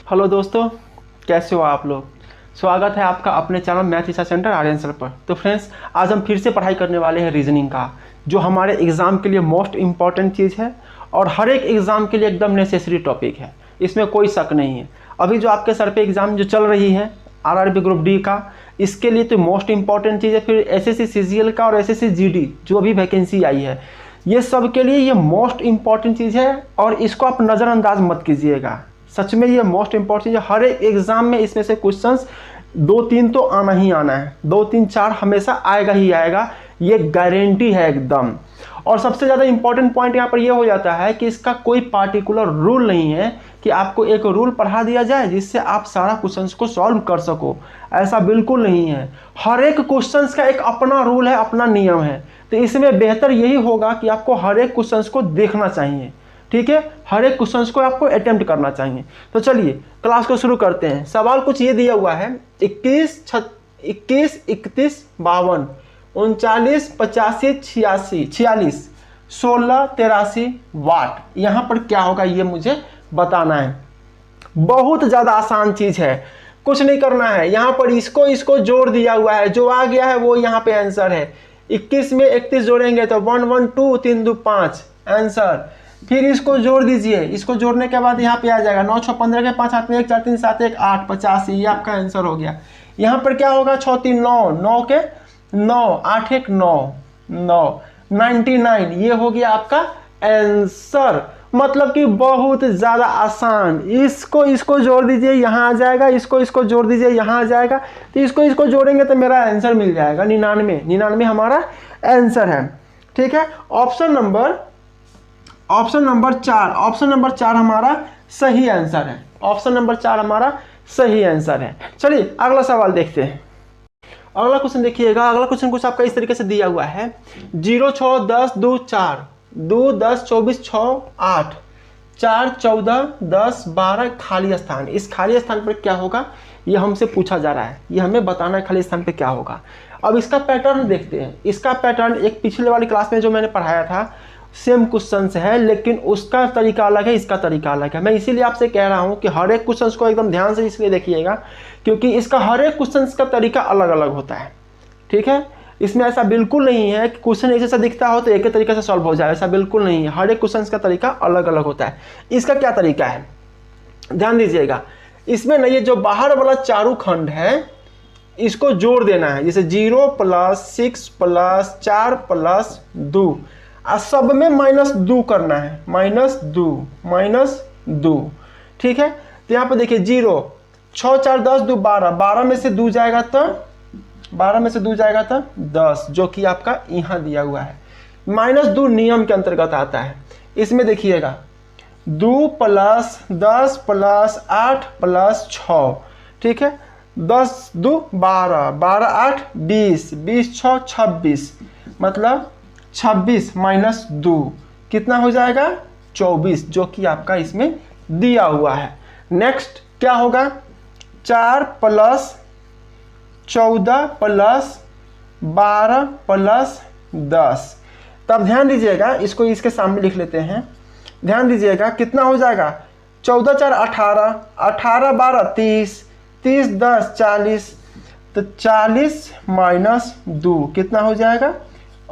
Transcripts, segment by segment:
Hello दोस्तों, कैसे हो आप लोग। स्वागत है आपका अपने channel math research centre Aryan sir पर। तो फ्रेंड्स, आज हम फिर से पढ़ाई करने वाले हैं रीजनिंग का, जो हमारे एग्ज़ाम के लिए मोस्ट इम्पॉर्टेंट चीज़ है और हर एक एग्ज़ाम के लिए एकदम नेसेसरी टॉपिक है, इसमें कोई शक नहीं है। अभी जो आपके सर पे एग्ज़ाम जो चल रही है आरआरबी ग्रुप डी का, इसके लिए तो मोस्ट इम्पॉर्टेंट चीज़ है। फिर एसएससी सीजीएल का और एसएससी जीडी जो अभी वैकेंसी आई है, ये सब के लिए ये मोस्ट इम्पॉर्टेंट चीज़ है और इसको आप नज़रअंदाज मत कीजिएगा। सच में ये मोस्ट इम्पॉर्टेंट चीज़ है। हर एक एग्जाम में इसमें से क्वेश्चंस 2-3 तो आना ही आना है, 2-3-4 हमेशा आएगा ही आएगा, ये गारंटी है एकदम। और सबसे ज़्यादा इंपॉर्टेंट पॉइंट यहाँ पर ये हो जाता है कि इसका कोई पार्टिकुलर रूल नहीं है कि आपको एक रूल पढ़ा दिया जाए जिससे आप सारा क्वेश्चंस को सॉल्व कर सको। ऐसा बिल्कुल नहीं है। हर एक क्वेश्चंस का एक अपना रूल है, अपना नियम है। तो इसमें बेहतर यही होगा कि आपको हर एक क्वेश्चंस को देखना चाहिए, ठीक है। हर एक क्वेश्चंस को आपको अटेम्प्ट करना चाहिए। तो चलिए क्लास को शुरू करते हैं। सवाल कुछ ये दिया हुआ है, 21, 31, 52, 39, 85, 86, 46, 16, 83 वाट। यहाँ पर क्या होगा ये मुझे बताना है। बहुत ज़्यादा आसान चीज़ है, कुछ नहीं करना है। यहाँ पर इसको जोड़ दिया हुआ है, जो आ गया है वो यहाँ पे आंसर है। 21 में 31 जोड़ेंगे तो 1 1 2 3 2 5 आंसर। फिर इसको जोड़ दीजिए, इसको जोड़ने के बाद यहाँ पे आ जाएगा 9 6 15 के 5 8 में 1 4 3 7 1 8 85, ये आपका आंसर हो गया। यहाँ पर क्या होगा 6 3 9 9 के 9 8 1 9 9 99, ये हो गया आपका आंसर। मतलब कि बहुत ज़्यादा आसान। इसको जोड़ दीजिए, यहाँ आ जाएगा। इसको जोड़ दीजिए, यहाँ आ जाएगा। तो इसको जोड़ेंगे तो मेरा आंसर मिल जाएगा 99 हमारा आंसर है, ठीक है। ऑप्शन नंबर 4 हमारा सही आंसर है। ऑप्शन नंबर 4 हमारा सही आंसर है। चलिए अगला सवाल देखते हैं। अगला क्वेश्चन देखिएगा। अगला क्वेश्चन कुछ आपका इस तरीके से दिया हुआ है, 0 6 10 2 4 2 10 24 6 8 4 14 10 12 खाली स्थान। इस खाली स्थान पर क्या होगा ये हमसे पूछा जा रहा है, ये हमें बताना है खाली स्थान पे क्या होगा। अब इसका पैटर्न देखते हैं। इसका पैटर्न एक पिछले वाली क्लास में जो मैंने पढ़ाया था सेम क्वेश्चन है, लेकिन उसका तरीका अलग है, इसका तरीका अलग है। मैं इसीलिए आपसे कह रहा हूं कि हर एक क्वेश्चन को एकदम ध्यान से इसलिए देखिएगा क्योंकि इसका हर एक क्वेश्चन का तरीका अलग अलग होता है, ठीक है। इसमें ऐसा बिल्कुल नहीं है कि क्वेश्चन एक जैसा दिखता हो तो एक ही तरीके से सॉल्व हो जाए, ऐसा बिल्कुल नहीं है। हर एक क्वेश्चन का तरीका अलग अलग होता है। इसका क्या तरीका है ध्यान दीजिएगा। इसमें ना ये जो बाहर वाला चारों खंड है इसको जोड़ देना है, जैसे 0 + 6 + 4 + 2 और सब में -2 करना है, -2, ठीक है। तो यहाँ पर देखिए 0 6 4 10 2 12, 12 में से 2 जाएगा तो 10, जो कि आपका यहाँ दिया हुआ है। -2 नियम के अंतर्गत आता है। इसमें देखिएगा 2 + 10 + 8 + 6, ठीक है। 10 2 12, 12 8 20, 20 6 26, मतलब 26 - 2 कितना हो जाएगा 24, जो कि आपका इसमें दिया हुआ है। नेक्स्ट क्या होगा 4 + 14 + 12 + 10। तब ध्यान दीजिएगा, इसको इसके सामने लिख लेते हैं। ध्यान दीजिएगा कितना हो जाएगा 14 4 18, 18 12 30, 30 10 40, तो 40 - 2 कितना हो जाएगा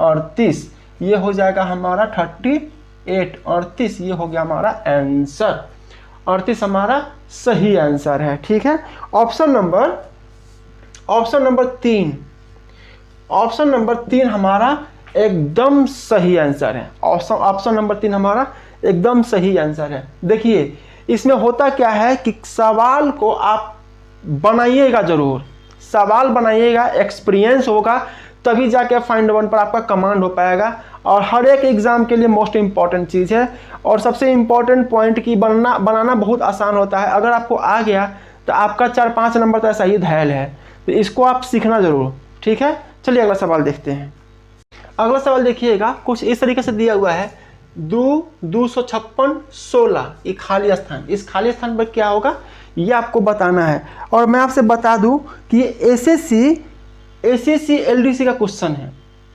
38, ये हो जाएगा हमारा 38। 38 ये हो गया हमारा आंसर। 38 हमारा सही आंसर है, ठीक है। ऑप्शन नंबर 3 हमारा एकदम सही आंसर है। ऑप्शन नंबर 3 हमारा एकदम सही आंसर है। देखिए इसमें होता क्या है कि सवाल को आप बनाइएगा, जरूर सवाल बनाइएगा, एक्सपीरियंस होगा तभी जाके फाइंड वन पर आपका कमांड हो पाएगा। और हर एक एग्जाम के लिए मोस्ट इंपॉर्टेंट चीज़ है। और सबसे इंपॉर्टेंट पॉइंट की बनाना बहुत आसान होता है। अगर आपको आ गया तो आपका 4-5 नंबर तो ऐसा ही धैल है। तो इसको आप सीखना जरूर, ठीक है। चलिए अगला सवाल देखते हैं। अगला सवाल देखिएगा, कुछ इस तरीके से दिया हुआ है 2 256 16, ये खाली स्थान। इस खाली स्थान पर क्या होगा ये आपको बताना है। और मैं आपसे बता दूं कि ये एसएससी एलडीसी का क्वेश्चन है।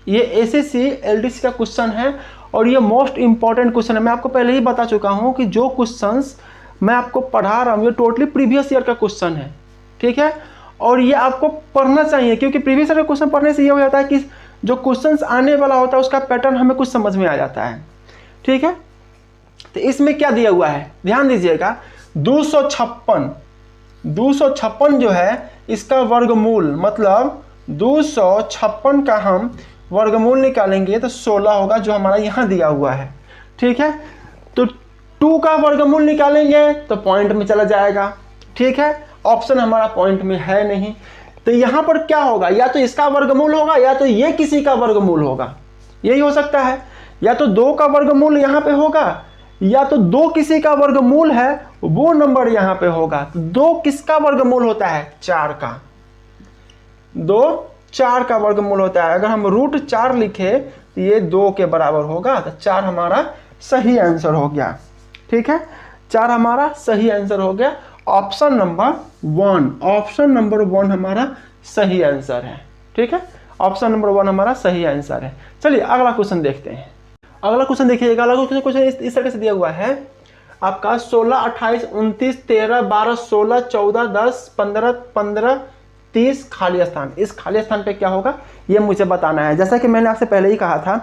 ये एसएससी एलडीसी का क्वेश्चन है और ये मोस्ट इंपॉर्टेंट क्वेश्चन है। मैं आपको पहले ही बता चुका हूं कि जो क्वेश्चंस मैं आपको पढ़ा रहा हूँ, ये टोटली प्रीवियस ईयर का क्वेश्चन है, ठीक है। और ये आपको पढ़ना चाहिए, क्योंकि प्रीवियस ईयर का क्वेश्चन पढ़ने से ये हो जाता है कि जो क्वेश्चंस आने वाला होता है उसका पैटर्न हमें कुछ समझ में आ जाता है, ठीक है। तो इसमें क्या दिया हुआ है, ध्यान दीजिएगा, 256 जो है इसका वर्गमूल, मतलब 256 का हम वर्गमूल निकालेंगे तो 16 होगा, जो हमारा यहाँ दिया हुआ है, ठीक है। तो 2 का वर्गमूल निकालेंगे तो पॉइंट में चला जाएगा, ठीक है। ऑप्शन हमारा पॉइंट में है नहीं, तो यहाँ पर क्या होगा, या तो इसका वर्गमूल होगा या तो ये किसी का वर्गमूल होगा, यही हो सकता है। या तो 2 का वर्गमूल यहाँ पे होगा, या तो 2 किसी का वर्गमूल है वो नंबर यहाँ पे होगा। तो 2 किसका वर्गमूल होता है, 4 का। 2 4 का वर्गमूल होता है। अगर हम √4 लिखे तो ये 2 के बराबर होगा, तो 4 हमारा सही आंसर हो गया, ठीक है। 4 हमारा सही आंसर हो गया। ऑप्शन नंबर 1 हमारा सही आंसर है, ठीक है। ऑप्शन नंबर 1 हमारा सही आंसर है। चलिए अगला क्वेश्चन देखते हैं। अगला क्वेश्चन देखिएगा। अगला क्वेश्चन इस तरह से दिया हुआ है आपका 16, 28, 29, 13, 12, 16, 14, 10, 15, 15, 30 खाली स्थान। इस खाली स्थान पे क्या होगा ये मुझे बताना है। जैसा कि मैंने आपसे पहले ही कहा था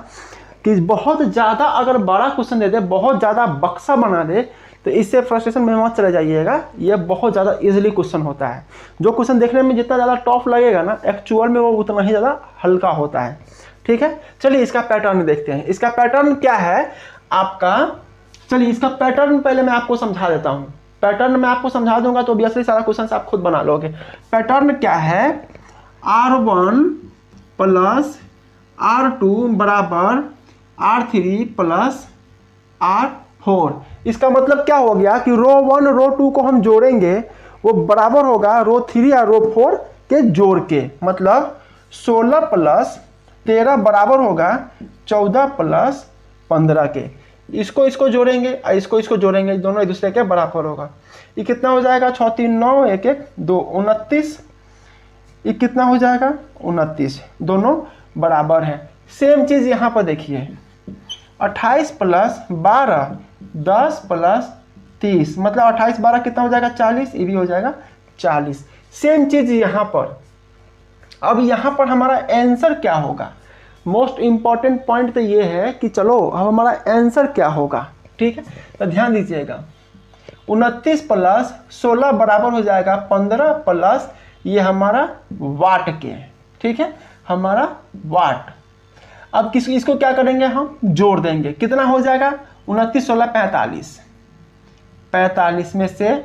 कि बहुत ज़्यादा अगर बड़ा क्वेश्चन दे दे, बहुत ज़्यादा बक्सा बना दे, तो इससे फ्रस्ट्रेशन में मत चले जाइएगा। ये बहुत ज़्यादा इजीली क्वेश्चन होता है। जो क्वेश्चन देखने में जितना ज़्यादा टफ लगेगा ना, एक्चुअल में वो उतना ही ज़्यादा हल्का होता है, ठीक है। चलिए इसका पैटर्न देखते हैं। इसका पैटर्न क्या है आपका, चलिए इसका पैटर्न पहले मैं आपको समझा देता हूँ। पैटर्न मैं आपको समझा दूंगा तो ऑब्वियसली सारा क्वेश्चन आप खुद बना लोगे। पैटर्न क्या है, R1 प्लस R2 बराबर R3 प्लस R4। इसका मतलब क्या हो गया कि रो1 रो2 को हम जोड़ेंगे, वो बराबर होगा रो3 या रो4 के जोड़ के। मतलब 16 प्लस 13 बराबर होगा 14 प्लस 15 के। इसको जोड़ेंगे और इसको जोड़ेंगे, दोनों एक दूसरे के बराबर होगा। ये कितना हो जाएगा, 6 3 9 1 1 2 29। ये कितना हो जाएगा 29, दोनों बराबर है। सेम चीज यहाँ पर देखिए, 28 प्लस 12 10 प्लस 30, मतलब 28 12 कितना हो जाएगा 40, ये भी हो जाएगा 40। सेम चीज यहाँ पर। अब यहाँ पर हमारा आंसर क्या होगा, मोस्ट इंपॉर्टेंट पॉइंट तो ये है कि चलो अब हमारा आंसर क्या होगा, ठीक है। तो ध्यान दीजिएगा, 29 प्लस 16 बराबर हो जाएगा 15 प्लस ये हमारा वाट के, ठीक है, हमारा वाट। अब इसको क्या करेंगे, हम जोड़ देंगे। कितना हो जाएगा 29 16 45। 45 में से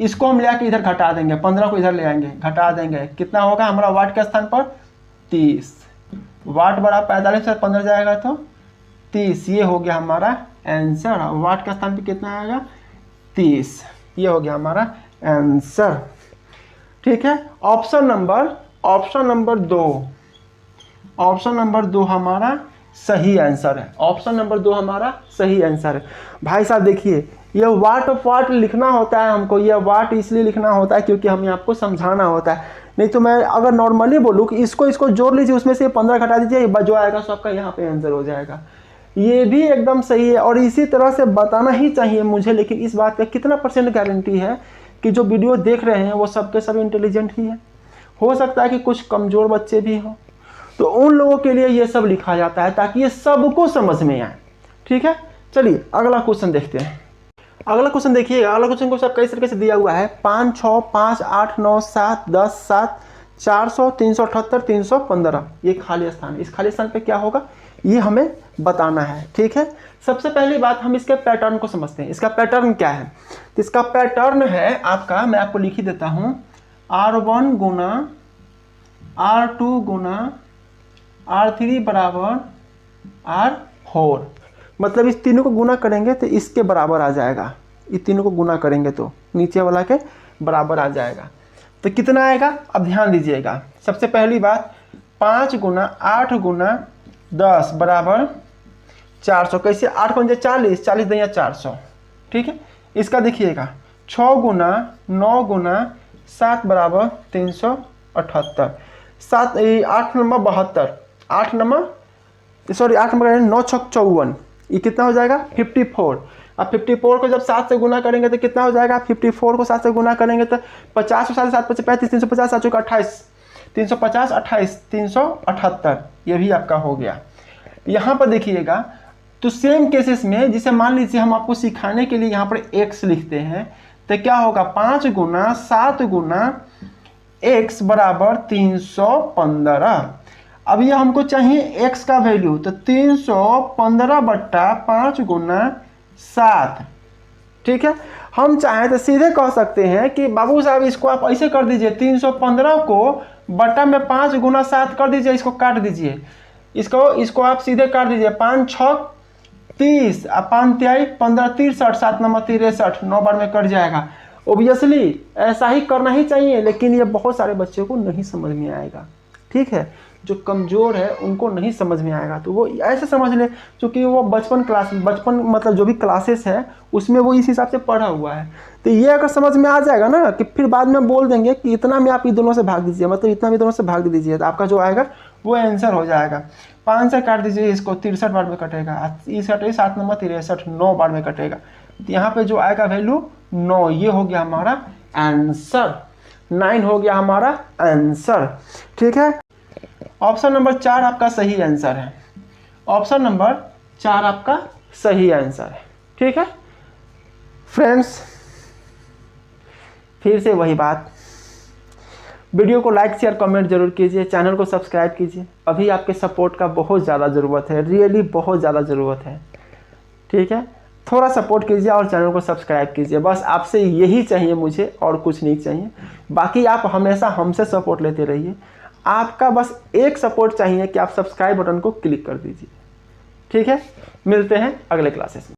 इसको हम ले आके इधर घटा देंगे, 15 को इधर ले आएंगे, घटा देंगे। कितना होगा हमारा वाट के स्थान पर 30। वाट बड़ा 45 से 15 जाएगा तो 30। ये हो गया हमारा आंसर। वाट का स्थान पे कितना आएगा 30। ये हो गया हमारा आंसर, ठीक है। ऑप्शन नंबर 2 हमारा सही आंसर है। ऑप्शन नंबर 2 हमारा सही आंसर है। भाई साहब देखिए, ये वाट लिखना होता है हमको। ये वाट इसलिए लिखना होता है क्योंकि हमें आपको समझाना होता है। नहीं तो मैं अगर नॉर्मली बोलूँ कि इसको जोड़ लीजिए, उसमें से 15 घटा दीजिए, जो आएगा सो आपका यहाँ पे आंसर हो जाएगा। ये भी एकदम सही है और इसी तरह से बताना ही चाहिए मुझे। लेकिन इस बात का कितना % गारंटी है कि जो वीडियो देख रहे हैं वो सबके सब इंटेलिजेंट ही है। हो सकता है कि कुछ कमज़ोर बच्चे भी हों, तो उन लोगों के लिए ये सब लिखा जाता है ताकि ये सबको समझ में आए, ठीक है। चलिए अगला क्वेश्चन देखते हैं। अगला क्वेश्चन देखिएगा। अगला क्वेश्चन को सब कई तरीके से दिया हुआ है। 5 6 5 8 9 7 10 7 400 378 315 ये खाली स्थान। इस खाली स्थान पे क्या होगा ये हमें बताना है, ठीक है। सबसे पहली बात हम इसके पैटर्न को समझते हैं। इसका पैटर्न क्या है, तो इसका पैटर्न है आपका, मैं आपको लिख ही देता हूँ, R1 गुना R2 गुना R3 बराबर R4। मतलब इस तीनों को गुना करेंगे तो इसके बराबर आ जाएगा। इस तीनों को गुना करेंगे तो नीचे वाला के बराबर आ जाएगा। तो कितना आएगा, अब ध्यान दीजिएगा। सबसे पहली बात 5 गुना 8 गुना 10 बराबर 400। कैसे, 8 पंजे 40, 40 दैया 400, ठीक है। इसका देखिएगा 6 गुना 9 गुना 7 बराबर 378। 8 नंबर 72, 8 नंबर 9 6 54, ये कितना हो जाएगा 54। अब 54 को जब 7 से गुना करेंगे तो कितना हो जाएगा, 54 को 7 से गुना करेंगे तो 50 और 7 5 35 350 7 चौका 28 350 28 378, ये भी आपका हो गया। यहाँ पर देखिएगा तो सेम केसेस में जिसे मान लीजिए हम आपको सिखाने के लिए यहाँ पर x लिखते हैं तो क्या होगा 5 गुना 7 गुना x बराबर 315। अब ये हमको चाहिए x का वैल्यू तो 315 बट्टा 5 गुना 7, ठीक है। हम चाहें तो सीधे कह सकते हैं कि बाबू साहब इसको आप ऐसे कर दीजिए 315 को बट्टा में 5 गुना 7 कर दीजिए, इसको काट दीजिए, इसको आप सीधे काट दीजिए 5 6 30 और 5 तिहाई 15 63 7 नंबर 63 9 बार में कट जाएगा। ओबियसली ऐसा ही करना ही चाहिए, लेकिन ये बहुत सारे बच्चों को नहीं समझ में आएगा, ठीक है। जो कमज़ोर है उनको नहीं समझ में आएगा तो वो ऐसे समझ ले, क्योंकि वो बचपन मतलब जो भी क्लासेस है उसमें वो इस हिसाब से पढ़ा हुआ है। तो ये अगर समझ में आ जाएगा ना कि फिर बाद में बोल देंगे कि इतना में आप ये दोनों से भाग दीजिए, मतलब इतना भी दोनों से भाग दीजिए, तो आपका जो आएगा वो आंसर हो जाएगा। 5 से काट दीजिए, इसको 63 बार में कटेगा, 7 नंबर 63 9 बार में कटेगा, तो यहाँ पे जो आएगा वैल्यू 9, ये हो गया हमारा आंसर, 9 हो गया हमारा आंसर, ठीक है। ऑप्शन नंबर 4 आपका सही आंसर है, ऑप्शन नंबर 4 आपका सही आंसर है, ठीक है। फ्रेंड्स फिर से वही बात, वीडियो को लाइक शेयर कमेंट जरूर कीजिए, चैनल को सब्सक्राइब कीजिए, अभी आपके सपोर्ट का बहुत ज़्यादा ज़रूरत है, रियली बहुत ज़्यादा ज़रूरत है, ठीक है। थोड़ा सपोर्ट कीजिए और चैनल को सब्सक्राइब कीजिए, बस आपसे यही चाहिए मुझे, और कुछ नहीं चाहिए। बाकी आप हमेशा हमसे सपोर्ट लेते रहिए, आपका बस एक सपोर्ट चाहिए कि आप सब्सक्राइब बटन को क्लिक कर दीजिए, ठीक है। मिलते हैं अगले क्लासेस में।